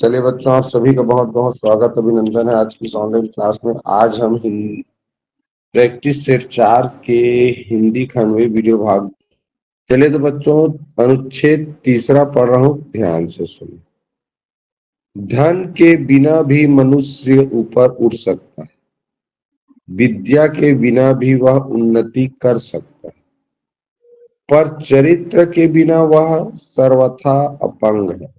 चलिए बच्चों, आप सभी का बहुत बहुत स्वागत अभिनंदन है आज की इस ऑनलाइन क्लास में। आज हम हिंदी प्रैक्टिस सेट 4 के हिंदी खंड में वीडियो भाग। चलिए तो बच्चों, अनुच्छेद तीसरा पढ़ रहा हूँ, ध्यान से सुनिए। धन के बिना भी मनुष्य ऊपर उठ सकता है, विद्या के बिना भी वह उन्नति कर सकता है, पर चरित्र के बिना वह सर्वथा अपंग है।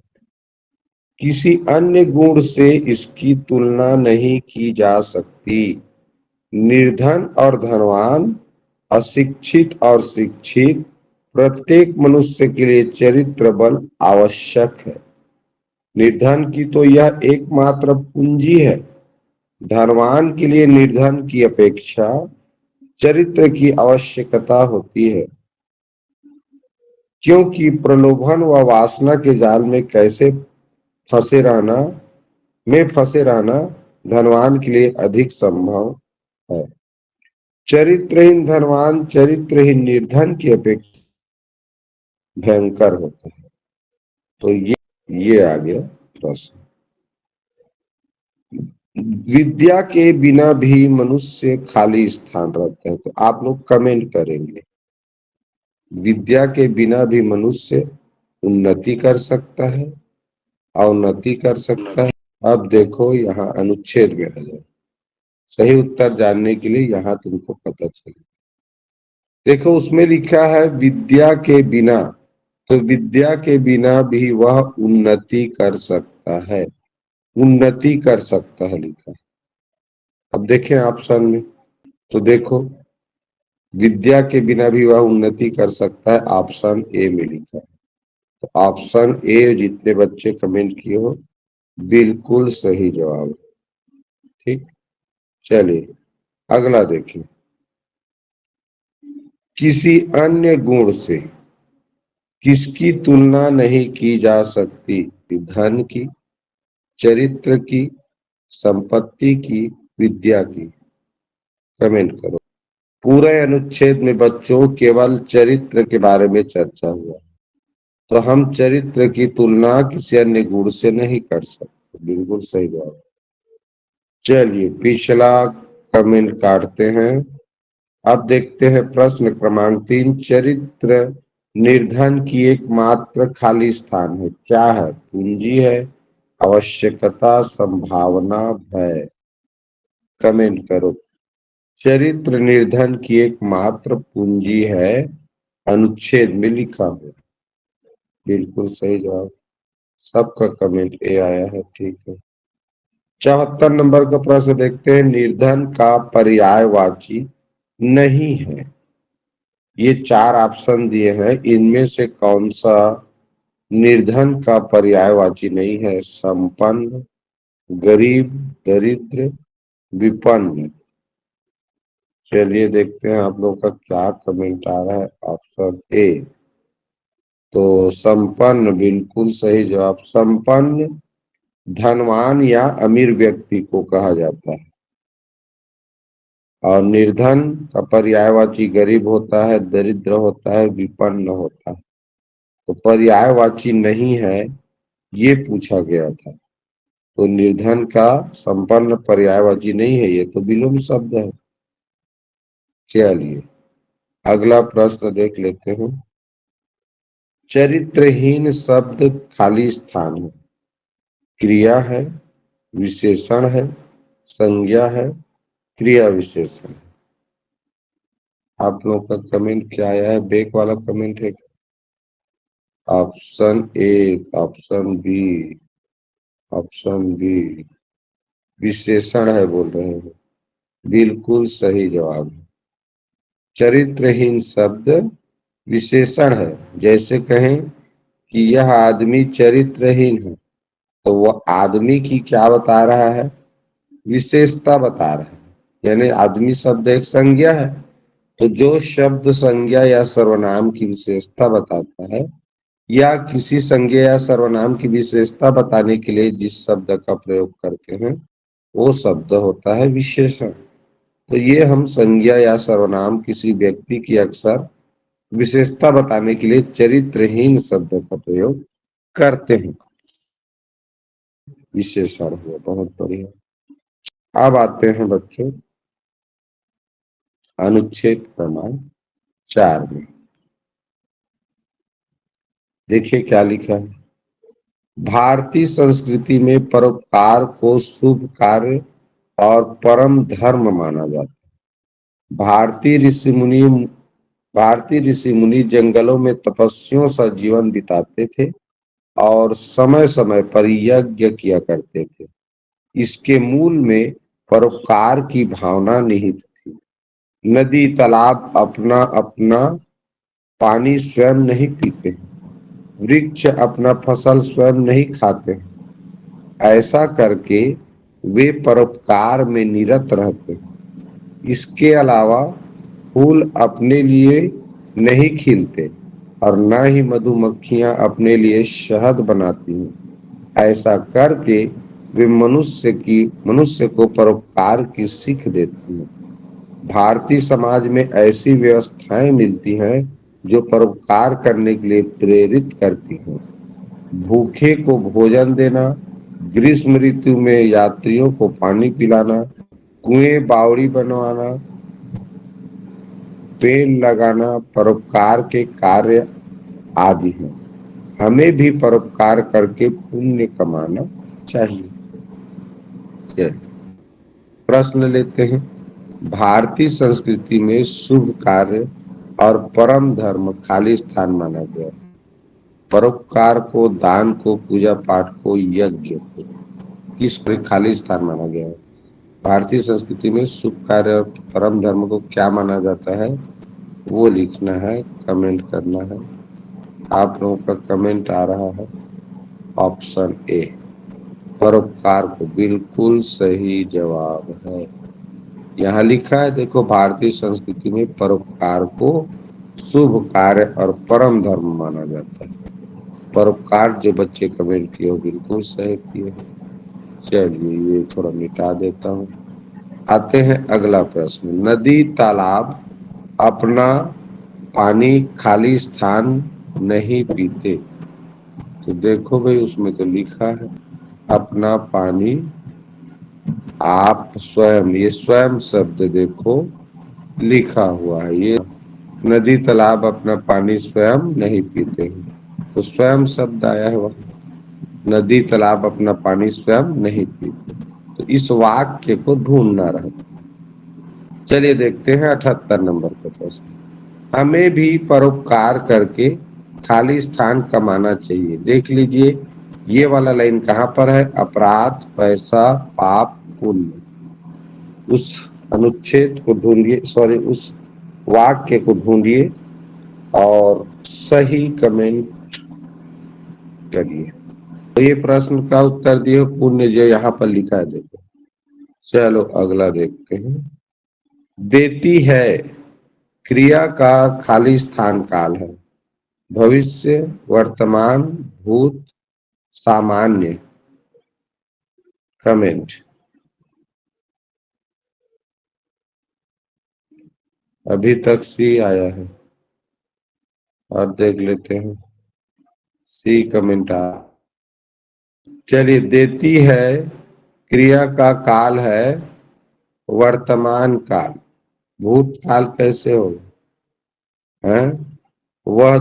किसी अन्य गुण से इसकी तुलना नहीं की जा सकती। निर्धन और धनवान, अशिक्षित और शिक्षित, प्रत्येक मनुष्य के लिए चरित्र बल आवश्यक है। निर्धन की तो यह एकमात्र पूंजी है। धनवान के लिए निर्धन की अपेक्षा चरित्र की आवश्यकता होती है, क्योंकि प्रलोभन व वासना के जाल में फंसे रहना फंसे रहना धनवान के लिए अधिक संभव है। चरित्रहीन धनवान चरित्रहीन निर्धन की अपेक्षा भयंकर होता है। तो ये आ गया प्रश्न। विद्या के बिना भी मनुष्य खाली स्थान रहते हैं, तो आप लोग कमेंट करेंगे। विद्या के बिना भी मनुष्य उन्नति कर सकता है, अवनति कर सकता है। अब देखो यहाँ अनुच्छेद में आ जाए। सही उत्तर जानने के लिए यहाँ तुमको पता चले। देखो उसमें लिखा है विद्या के बिना, तो विद्या के बिना भी वह उन्नति कर सकता है। उन्नति कर सकता है लिखा। अब देखें ऑप्शन में, तो देखो विद्या के बिना भी वह उन्नति कर सकता है, ऑप्शन ए में लिखा है। तो ऑप्शन ए जितने बच्चे कमेंट किए हो बिल्कुल सही जवाब। ठीक, चलिए अगला देखिए। किसी अन्य गुण से किसकी तुलना नहीं की जा सकती? धन की, चरित्र की, संपत्ति की, विद्या की। कमेंट करो। पूरे अनुच्छेद में बच्चों केवल चरित्र के बारे में चर्चा हुआ, तो हम चरित्र की तुलना किसी अन्य गुण से नहीं कर सकते। बिल्कुल सही जवाब। चलिए पिछला कमेंट काटते हैं। अब देखते हैं प्रश्न क्रमांक 3। चरित्र निर्धन की एकमात्र खाली स्थान है, क्या है? पूंजी है, आवश्यकता, संभावना, भय। कमेंट करो। चरित्र निर्धन की एकमात्र पूंजी है, अनुच्छेद में लिखा है। बिल्कुल सही जवाब। सबका कमेंट ए आया है, ठीक है। 74 नंबर का प्रश्न देखते हैं। निर्धन का पर्यायवाची नहीं है। ये 4 ऑप्शन दिए हैं, इनमें से कौन सा निर्धन का पर्यायवाची नहीं है? संपन्न, गरीब, दरिद्र, विपन्न। चलिए देखते हैं आप लोग का क्या कमेंट आ रहा है। ऑप्शन ए, तो संपन्न बिल्कुल सही जवाब। संपन्न धनवान या अमीर व्यक्ति को कहा जाता है, और निर्धन का पर्यायवाची गरीब होता है, दरिद्र होता है, विपन्न होता है। तो पर्यायवाची नहीं है ये पूछा गया था, तो निर्धन का संपन्न पर्यायवाची नहीं है, ये तो विलोम शब्द है। चलिए अगला प्रश्न देख लेते हैं। चरित्रहीन शब्द खाली स्थान है, क्रिया है, विशेषण है, संज्ञा है, क्रिया विशेषण। आप लोग का कमेंट क्या आया है? बैक वाला कमेंट है। Option A, option B, option B विशेषण है बोल रहे हैं। बिल्कुल सही जवाब है। चरित्रहीन शब्द विशेषण है। जैसे कहें कि यह आदमी चरित्रहीन है, तो वह आदमी की क्या बता रहा है? विशेषता बता रहा है। यानी आदमी शब्द एक संज्ञा है, तो जो शब्द संज्ञा या सर्वनाम की विशेषता बताता है, या किसी संज्ञा या सर्वनाम की विशेषता बताने के लिए जिस शब्द का प्रयोग करते हैं वो शब्द होता है विशेषण। तो ये हम संज्ञा या सर्वनाम किसी व्यक्ति की अक्सर विशेषता बताने के लिए चरित्रहीन शब्द का प्रयोग करते हैं। विशेषण हुआ। बहुत बढ़िया। अब आते हैं बच्चों अनुच्छेद क्रमांक 4 में। देखिए क्या लिखा है। भारतीय संस्कृति में परोपकार को शुभ कार्य और परम धर्म माना जाता है। भारतीय ऋषि मुनि जंगलों में तपस्वियों सा जीवन बिताते थे और समय समय पर यज्ञ किया करते थे। इसके मूल में परोपकार की भावना निहित थी। नदी तालाब अपना अपना पानी स्वयं नहीं पीते, वृक्ष अपना फसल स्वयं नहीं खाते। ऐसा करके वे परोपकार में निरत रहते। इसके अलावा फूल अपने लिए नहीं खिलते और न ही मधुमक्खियां अपने लिए शहद बनाती हैं। ऐसा करके वे मनुष्य को परोपकार की सीख देती हैं। भारतीय समाज में ऐसी व्यवस्थाएं मिलती हैं जो परोपकार करने के लिए प्रेरित करती हैं। भूखे को भोजन देना, ग्रीष्म ऋतु में यात्रियों को पानी पिलाना, कुएं बावड़ी बनवाना, पेड़ लगाना परोपकार के कार्य आदि हैं। हमें भी परोपकार करके पुण्य कमाना चाहिए। चलिए प्रश्न लेते हैं। भारतीय संस्कृति में शुभ कार्य और परम धर्म खाली स्थान माना गया है। परोपकार को, दान को, पूजा पाठ को, यज्ञ को किस पर खाली स्थान माना गया है? भारतीय संस्कृति में शुभ कार्य और परम धर्म को क्या माना जाता है वो लिखना है, कमेंट करना है। आप लोगों का कमेंट आ रहा है ऑप्शन ए परोपकार को, बिल्कुल सही जवाब है। यहाँ लिखा है देखो, भारतीय संस्कृति में परोपकार को शुभ कार्य और परम धर्म माना जाता है। परोपकार जो बच्चे कमेंट किए हो बिल्कुल सही किए। चलिए ये थोड़ा मिटा देता हूँ। आते हैं अगला प्रश्न। नदी तालाब अपना पानी खाली स्थान नहीं पीते। तो देखो भाई उसमें तो लिखा है अपना पानी आप स्वयं, ये स्वयं शब्द देखो लिखा हुआ है। ये नदी तालाब अपना पानी स्वयं नहीं पीते हैं, तो स्वयं शब्द आया है वहां। नदी तालाब अपना पानी स्वयं नहीं पीते, तो इस वाक्य को ढूंढना रहता। चलिए देखते हैं 78 नंबर का प्रश्न। हमें भी परोपकार करके खाली स्थान कमाना चाहिए। देख लीजिए ये वाला लाइन कहाँ पर है? अपराध, पैसा, पाप, पुण्य। उस अनुच्छेद को ढूंढिए, सॉरी उस वाक्य को ढूंढिए और सही कमेंट करिए। तो ये प्रश्न का उत्तर दिए पुण्य, जो यहाँ पर लिखा है देखो। चलो अगला देखते हैं। देती है क्रिया का खाली स्थान काल है। भविष्य, वर्तमान, भूत, सामान्य। कमेंट। अभी तक सी आया है और देख लेते हैं सी कमेंट आ। चलिए देती है क्रिया का काल है वर्तमान काल। भूतकाल कैसे होगा? हैं? वह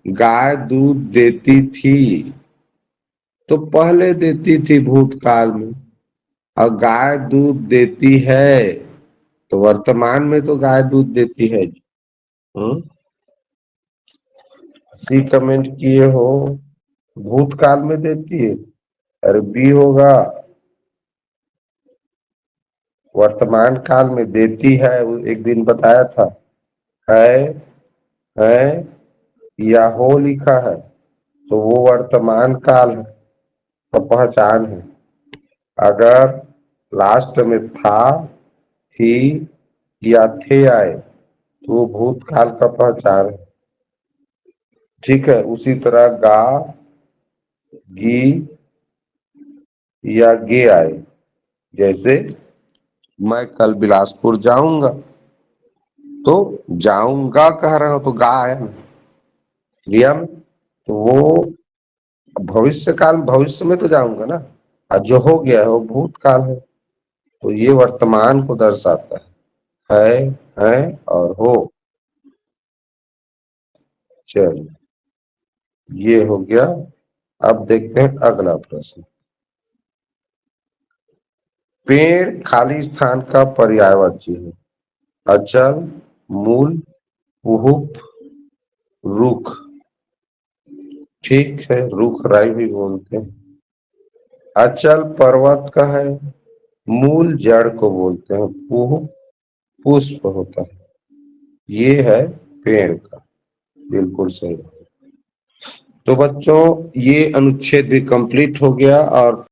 गाय दूध देती थी, तो पहले देती थी भूतकाल में, और गाय दूध देती है तो वर्तमान में तो गाय दूध देती है। सी कमेंट किए हो भूतकाल में देती है, अरे बी होगा वर्तमान काल में देती है। वो एक दिन बताया था है या हो लिखा है, तो वो वर्तमान काल का पहचान है। अगर लास्ट में था, थी या थे आए तो वो भूतकाल का पहचान है। ठीक है, उसी तरह गा, गी या गे आए। जैसे मैं कल बिलासपुर जाऊंगा, तो जाऊंगा कह रहा हूं तो गा आया ना क्रिया में, तो वो भविष्य काल, भविष्य में तो जाऊंगा ना। और जो हो गया है वो भूतकाल है, तो ये वर्तमान को दर्शाता है और हो। चलिए, ये हो गया। अब देखते हैं अगला प्रश्न। पेड़ खाली स्थान का पर्यायवाची है। अचल, मूल, कुहुप, रुख। ठीक है, रुख राई भी बोलते हैं। अचल पर्वत का है, मूल जड़ को बोलते हैं, कुहुप पुष्प होता है। ये है पेड़ का, बिल्कुल सही। तो बच्चों, ये अनुच्छेद भी कंप्लीट हो गया और